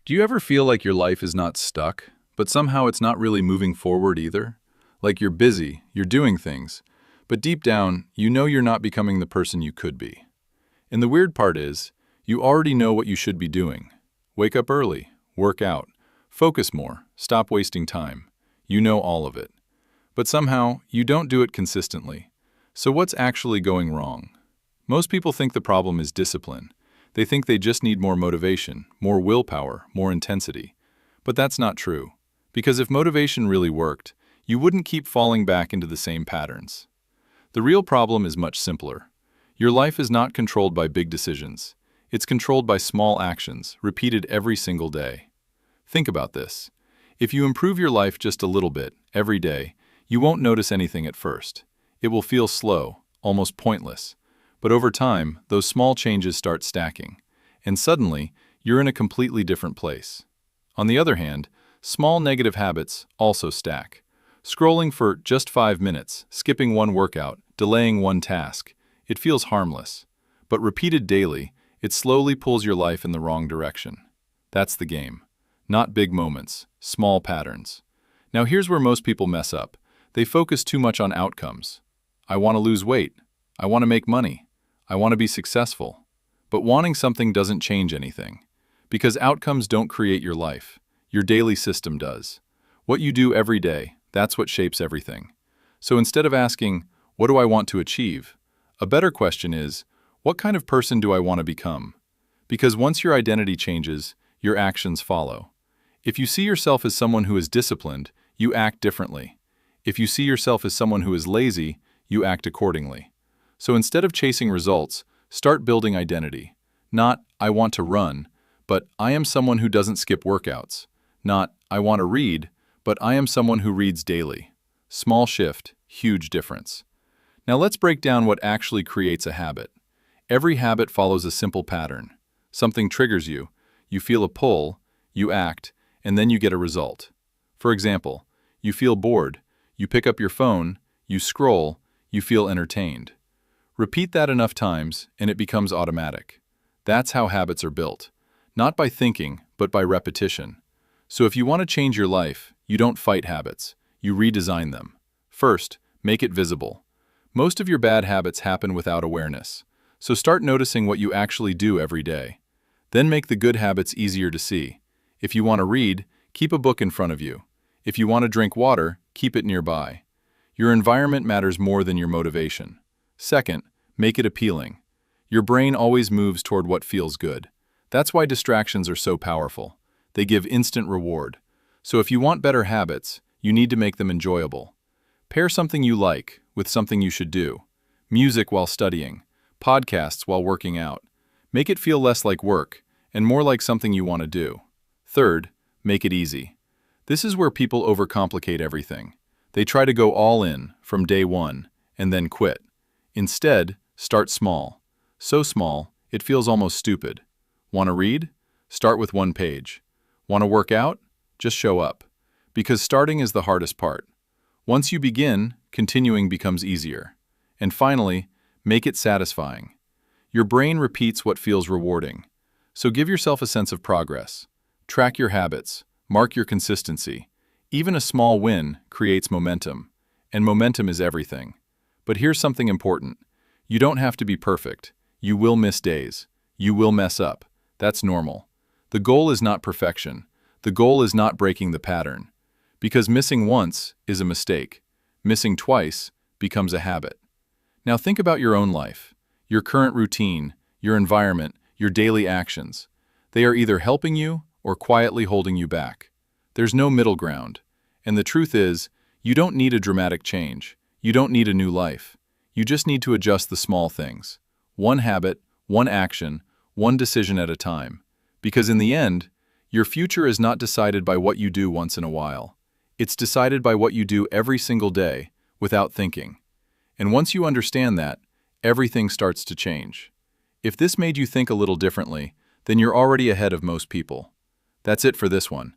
Do you ever feel like your life is not stuck, but somehow it's not really moving forward either? Like you're busy, you're doing things, but deep down, you know you're not becoming the person you could be. And the weird part is, you already know what you should be doing. Wake up early, work out, focus more, stop wasting time. You know all of it. But somehow, you don't do it consistently. So what's actually going wrong? Most people think the problem is discipline. They think they just need more motivation, more willpower, more intensity. But that's not true. Because if motivation really worked, you wouldn't keep falling back into the same patterns. The real problem is much simpler. Your life is not controlled by big decisions. It's controlled by small actions, repeated every single day. Think about this. If you improve your life just a little bit, every day, you won't notice anything at first. It will feel slow, almost pointless. But over time, those small changes start stacking, and suddenly, you're in a completely different place. On the other hand, small negative habits also stack. Scrolling for just 5 minutes, skipping one workout, delaying one task, it feels harmless. But repeated daily, it slowly pulls your life in the wrong direction. That's the game. Not big moments, small patterns. Now here's where most people mess up. They focus too much on outcomes. I want to lose weight. I want to make money. I want to be successful. But wanting something doesn't change anything. Because outcomes don't create your life. Your daily system does. What you do every day, that's what shapes everything. So instead of asking, what do I want to achieve? A better question is, what kind of person do I want to become? Because once your identity changes, your actions follow. If you see yourself as someone who is disciplined, you act differently. If you see yourself as someone who is lazy, you act accordingly. So instead of chasing results, start building identity. Not, I want to run, but I am someone who doesn't skip workouts. Not, I want to read, but I am someone who reads daily. Small shift, huge difference. Now let's break down what actually creates a habit. Every habit follows a simple pattern. Something triggers you, you feel a pull, you act, and then you get a result. For example, you feel bored, you pick up your phone, you scroll, you feel entertained. Repeat that enough times, and it becomes automatic. That's how habits are built. Not by thinking, but by repetition. So if you want to change your life, you don't fight habits. You redesign them. First, make it visible. Most of your bad habits happen without awareness. So start noticing what you actually do every day. Then make the good habits easier to see. If you want to read, keep a book in front of you. If you want to drink water, keep it nearby. Your environment matters more than your motivation. Second, make it appealing. Your brain always moves toward what feels good. That's why distractions are so powerful. They give instant reward. So if you want better habits, you need to make them enjoyable. Pair something you like with something you should do. Music while studying, podcasts while working out. Make it feel less like work and more like something you want to do. Third, make it easy. This is where people overcomplicate everything. They try to go all in from day one and then quit. Instead, start small. So small, it feels almost stupid. Want to read? Start with 1 page. Want to work out? Just show up. Because starting is the hardest part. Once you begin, continuing becomes easier. And finally, make it satisfying. Your brain repeats what feels rewarding. So give yourself a sense of progress. Track your habits. Mark your consistency. Even a small win creates momentum. And momentum is everything. But here's something important. You don't have to be perfect. You will miss days. You will mess up. That's normal. The goal is not perfection. The goal is not breaking the pattern. Because missing once is a mistake. Missing twice becomes a habit. Now think about your own life, your current routine, your environment, your daily actions. They are either helping you or quietly holding you back. There's no middle ground. And the truth is, you don't need a dramatic change. You don't need a new life. You just need to adjust the small things. One habit, one action, one decision at a time. Because in the end, your future is not decided by what you do once in a while. It's decided by what you do every single day, without thinking. And once you understand that, everything starts to change. If this made you think a little differently, then you're already ahead of most people. That's it for this one.